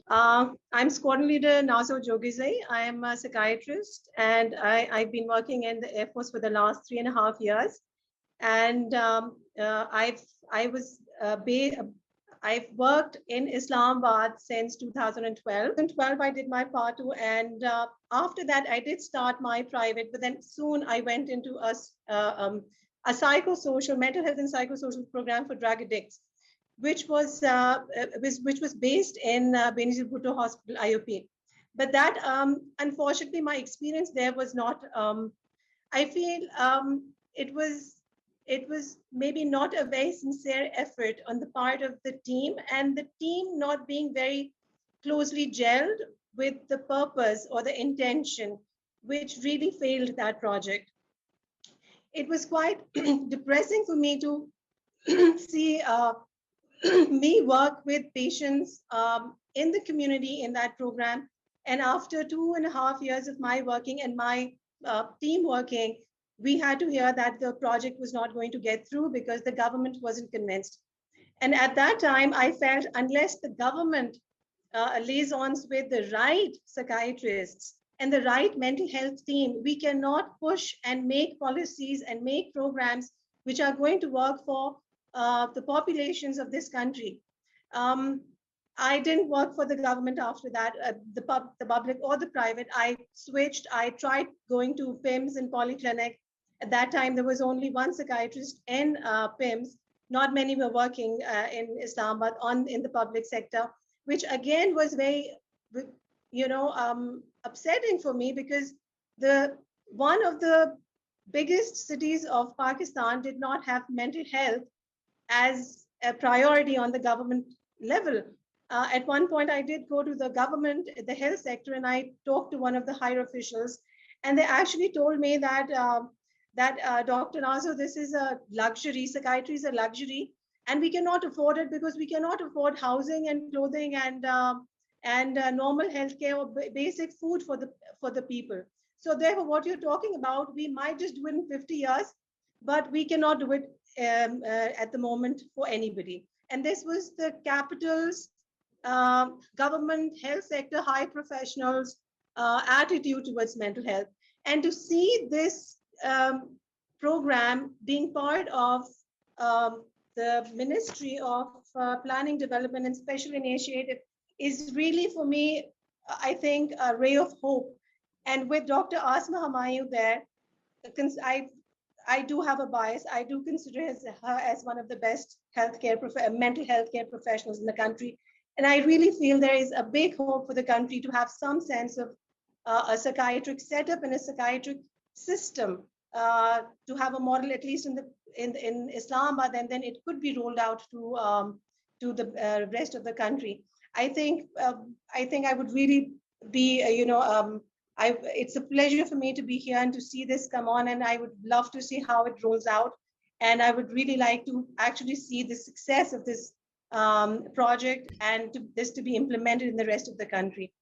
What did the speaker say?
I'm squadron leader Nazo Jogezai. I am a psychiatrist, and I've been working in the Air Force for the last 3.5 years. And I was I've worked in Islamabad since 2012. In 2012, I did my part two, and after that, I did start my private. But then soon, I went into a psychosocial, mental health and psychosocial program for drug addicts, which was based in Benazir Bhutto Hospital, IOP. But that, unfortunately, my experience there was not. I feel it was maybe not a very sincere effort on the part of the team, and the team not being very closely gelled with the purpose or the intention, which really failed that project. It was quite depressing for me to see me work with patients in the community in that program. And after 2.5 years of my working and my team working, we had to hear that the project was not going to get through because the government wasn't convinced. And at that time, I felt unless the government liaisons with the right psychiatrists and the right mental health team, we cannot push and make policies and make programs which are going to work for the populations of this country. I didn't work for the government after that, the public or the private. I switched. I tried going to PIMS and polyclinic. At that time, there was only one psychiatrist in PIMS. Not many were working in Islamabad in the public sector, which again was very, upsetting for me because one of the biggest cities of Pakistan did not have mental health as a priority on the government level. At one point, I did go to the government, the health sector, and I talked to one of the higher officials, and they actually told me that Dr. Nazo, this is a luxury. Psychiatry is a luxury, and we cannot afford it because we cannot afford housing and clothing and normal healthcare or basic food for the people. So therefore, what you're talking about, we might just do it in 50 years, but we cannot do it at the moment for anybody. And this was the capital's government, health sector, high professionals' attitude towards mental health. And to see this program being part of the Ministry of Planning, Development and Special Initiative is really, for me, I think, a ray of hope. And with Dr. Asma Hamayu there, I do have a bias. I do consider her as one of the best mental health care professionals in the country. And I really feel there is a big hope for the country to have some sense of a psychiatric setup and a psychiatric system, to have a model, at least in Islamabad, and then it could be rolled out to the rest of the country. I think I would really be, it's a pleasure for me to be here and to see this come on, and I would love to see how it rolls out. And I would really like to actually see the success of this project and this to be implemented in the rest of the country.